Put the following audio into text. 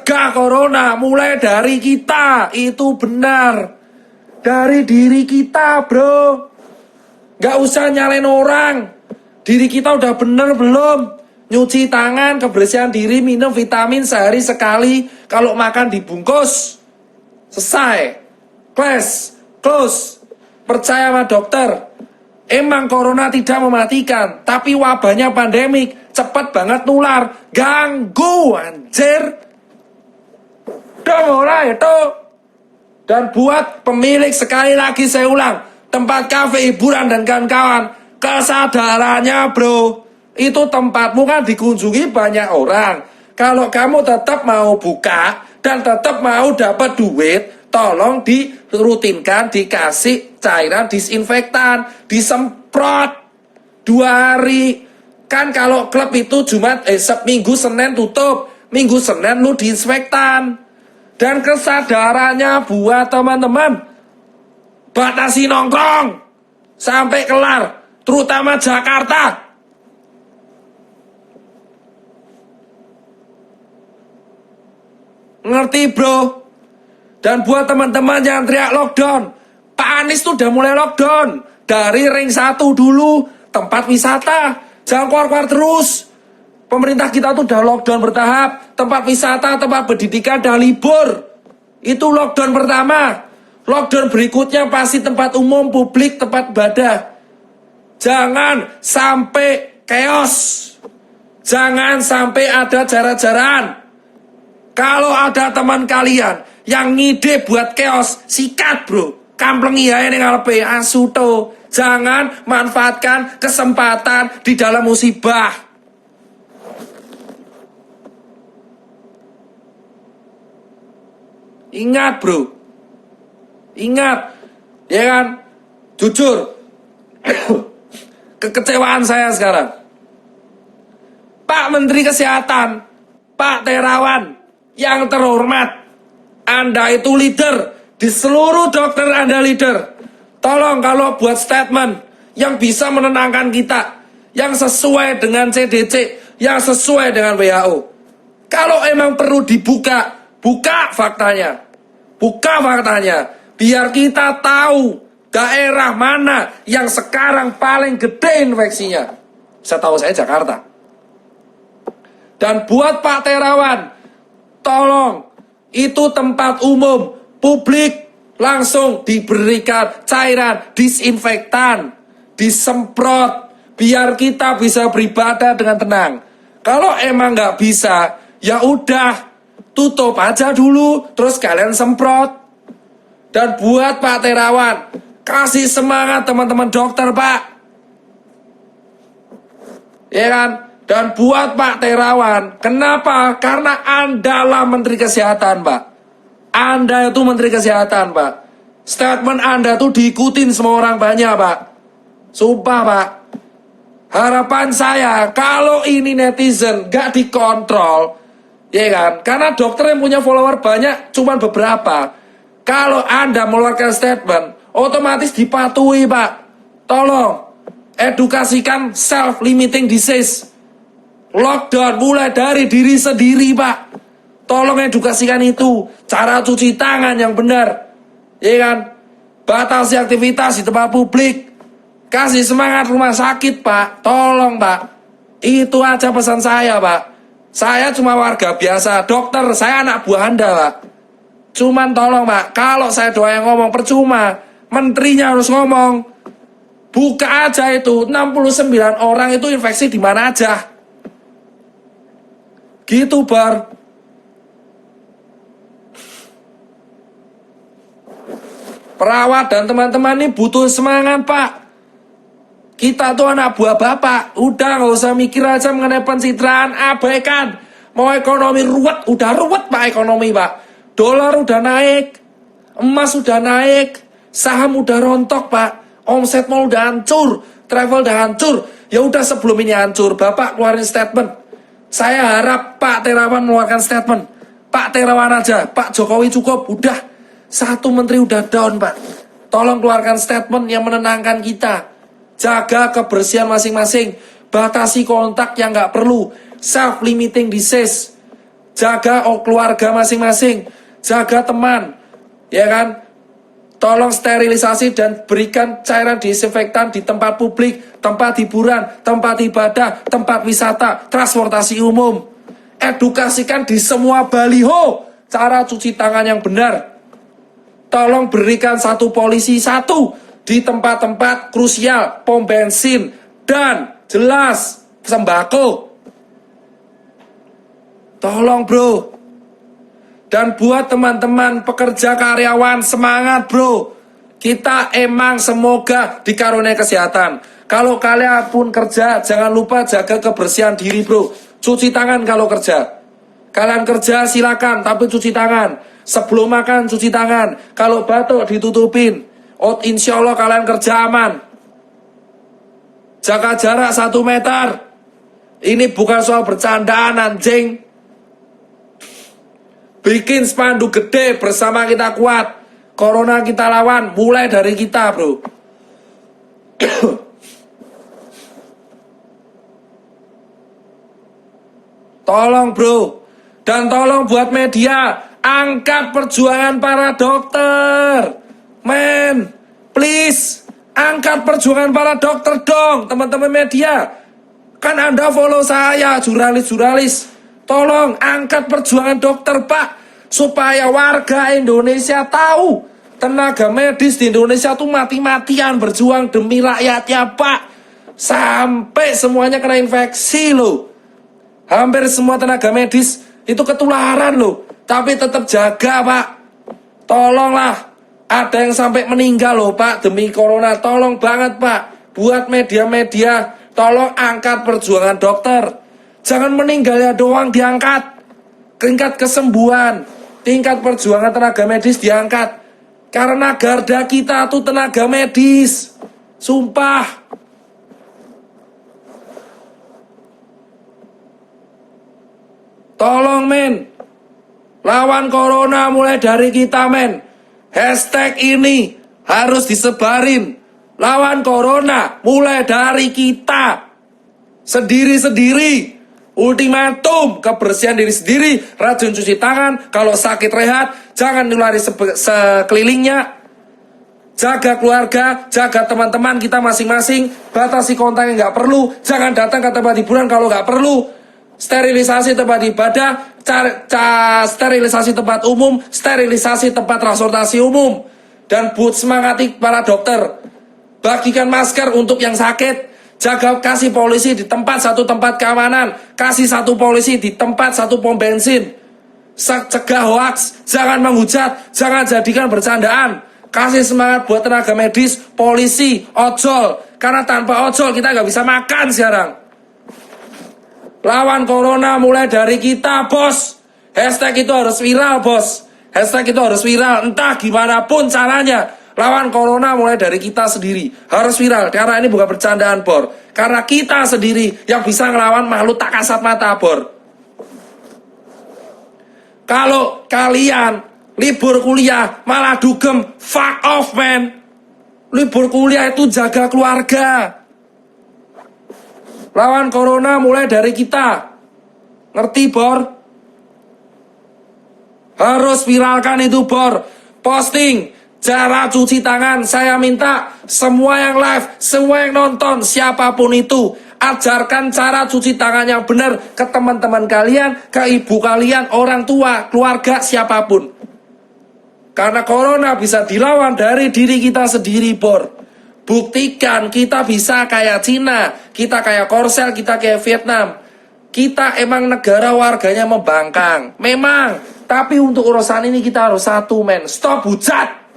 Cegah corona mulai dari kita, itu benar. Dari diri kita, bro. Gak usah nyalain orang. Diri kita udah bener belum? Nyuci tangan, kebersihan diri, minum vitamin sehari sekali. Kalau makan dibungkus. Selesai. Close. Percaya sama dokter. Emang corona tidak mematikan, tapi wabahnya pandemik, cepat banget nular, ganggu anjir. Udah mulai itu. Dan buat pemilik, sekali lagi saya ulang, tempat kafe, hiburan dan kawan-kawan, kesadarannya bro, itu tempatmu kan dikunjungi banyak orang. Kalau kamu tetap mau buka dan tetap mau dapat duit, tolong dirutinkan, dikasih cairan disinfektan, disemprot 2 hari. Kan kalau klub itu Minggu Senin tutup, Minggu Senin lu diinspektan. Dan kesadarannya buat teman-teman, batasi nongkrong sampai kelar, terutama Jakarta. Ngerti bro? Dan buat teman-teman yang teriak lockdown, Pak Anies tuh udah mulai lockdown. Dari ring 1 dulu, tempat wisata. Jangan keluar-keluar terus. Pemerintah kita tuh udah lockdown bertahap. Tempat wisata, tempat pendidikan udah libur. Itu lockdown pertama. Lockdown berikutnya pasti tempat umum, publik, tempat ibadah. Jangan sampai chaos. Jangan sampai ada jarak-jarakan. Kalau ada teman kalian yang ngide buat chaos, sikat bro. Kamplengi ya ini ngarepe asuto. Jangan manfaatkan kesempatan di dalam musibah. Ingat bro. Ingat. Ya kan? Jujur. Kekecewaan saya sekarang. Pak Menteri Kesehatan, Pak Terawan yang terhormat, Anda itu leader. Di seluruh dokter Anda leader. Tolong kalau buat statement yang bisa menenangkan kita, yang sesuai dengan CDC, yang sesuai dengan WHO. Kalau emang perlu dibuka, buka faktanya. Buka faktanya. Biar kita tahu daerah mana yang sekarang paling gede infeksinya. Setahu saya Jakarta. Dan buat Pak Terawan, tolong, itu tempat umum, publik, langsung diberikan cairan disinfektan, disemprot, biar kita bisa beribadah dengan tenang. Kalau emang nggak bisa, ya udah, tutup aja dulu, terus kalian semprot. Dan buat Pak Terawan, kasih semangat teman-teman dokter Pak. Ya kan? Dan buat Pak Terawan, kenapa? Karena Anda lah Menteri Kesehatan, Pak. Anda itu Menteri Kesehatan, Pak. Statement Anda tuh diikutin semua orang banyak, Pak. Sumpah, Pak. Harapan saya, kalau ini netizen gak dikontrol, ya kan? Karena dokter yang punya follower banyak, cuma beberapa. Kalau Anda mengeluarkan statement, otomatis dipatuhi, Pak. Tolong, edukasikan self-limiting disease. Lockdown mulai dari diri sendiri, Pak. Tolong edukasikan itu. Cara cuci tangan yang benar. Ya kan? Batasi aktivitas di tempat publik. Kasih semangat rumah sakit, Pak. Tolong, Pak. Itu aja pesan saya, Pak. Saya cuma warga biasa. Dokter, saya anak buah Anda, Pak. Cuman tolong, Pak. Kalau saya doa yang ngomong percuma. Menterinya harus ngomong. Buka aja itu. 69 orang itu infeksi di mana aja. Gitu Bar. Perawat dan teman-teman ini butuh semangat Pak. Kita tuh anak buah Bapak. Udah gak usah mikir aja mengenai pencitraan. Abaikan. Mau ekonomi ruwet. Udah ruwet Pak ekonomi Pak. Dolar udah naik. Emas udah naik. Saham udah rontok Pak. Omset mall udah hancur. Travel udah hancur. Ya udah sebelum ini hancur, Bapak keluarin statement. Saya harap Pak Terawan mengeluarkan statement. Pak Terawan aja, Pak Jokowi cukup, udah. Satu menteri udah down, Pak. Tolong keluarkan statement yang menenangkan kita. Jaga kebersihan masing-masing. Batasi kontak yang nggak perlu. Self-limiting disease. jaga keluarga masing-masing, jaga teman, ya kan? Tolong sterilisasi dan berikan cairan disinfektan di tempat publik, tempat hiburan, tempat ibadah, tempat wisata, transportasi umum. Edukasikan di semua baliho cara cuci tangan yang benar. Tolong berikan satu polisi satu di tempat-tempat krusial, pom bensin, dan jelas sembako. Tolong bro. Dan buat teman-teman pekerja karyawan, semangat bro. Kita emang semoga dikaruniai kesehatan. Kalau kalian pun kerja, jangan lupa jaga kebersihan diri bro. Cuci tangan kalau kerja. Kalian kerja silakan, tapi cuci tangan. Sebelum makan cuci tangan. Kalau batuk ditutupin. Oh, insya Allah kalian kerja aman. Jaga jarak 1 meter. Ini bukan soal bercandaan anjing. Bikin spanduk gede, bersama kita kuat. Corona kita lawan, mulai dari kita bro. Tolong bro. Dan tolong buat media, angkat perjuangan para dokter. Men, please, angkat perjuangan para dokter dong, teman-teman media. Kan Anda follow saya, jurnalis-jurnalis. Tolong angkat perjuangan dokter pak, supaya warga Indonesia tahu tenaga medis di Indonesia tuh mati-matian berjuang demi rakyatnya pak. Sampai semuanya kena infeksi loh. Hampir semua tenaga medis itu ketularan loh. Tapi tetap jaga pak. Tolonglah, ada yang sampai meninggal loh pak demi corona. Tolong banget pak, buat media-media, tolong angkat perjuangan dokter. Jangan meninggalnya doang diangkat. Tingkat kesembuhan, tingkat perjuangan tenaga medis diangkat. Karena garda kita tuh tenaga medis. Sumpah. Tolong men. Lawan corona mulai dari kita men. Hashtag ini harus disebarin. Lawan corona mulai dari kita. Sendiri-sendiri. Ultimatum, kebersihan diri sendiri, rajin cuci tangan, kalau sakit rehat, jangan nulari sekelilingnya. Jaga keluarga, jaga teman-teman kita masing-masing, batasi kontak yang nggak perlu, jangan datang ke tempat hiburan kalau nggak perlu. Sterilisasi tempat ibadah, sterilisasi tempat umum, sterilisasi tempat transportasi umum. Dan buat semangati para dokter, bagikan masker untuk yang sakit. Jaga, kasih polisi di satu tempat keamanan, kasih satu polisi di satu pom bensin. Cegah hoaks, jangan menghujat, jangan jadikan bercandaan. Kasih semangat buat tenaga medis, polisi, ojol. Karena tanpa ojol kita nggak bisa makan sekarang. Lawan corona mulai dari kita bos. Hashtag itu harus viral bos. Hashtag itu harus viral, entah gimana pun caranya. Lawan corona mulai dari kita sendiri. Harus viral, karena ini bukan bercandaan bor. Karena kita sendiri yang bisa ngelawan makhluk tak kasat mata bor. Kalau kalian libur kuliah malah dugem, fuck off man. Libur kuliah itu jaga keluarga. Lawan corona mulai dari kita. Ngerti bor? Harus viralkan itu bor. Posting cara cuci tangan, saya minta semua yang live, semua yang nonton, siapapun itu, ajarkan cara cuci tangan yang benar ke teman-teman kalian, ke ibu kalian, orang tua, keluarga, siapapun. Karena corona bisa dilawan dari diri kita sendiri, bor. Buktikan kita bisa kayak Cina, kita kayak Korsel, kita kayak Vietnam. Kita emang negara warganya membangkang, memang. Tapi untuk urusan ini kita harus satu men, stop hujat.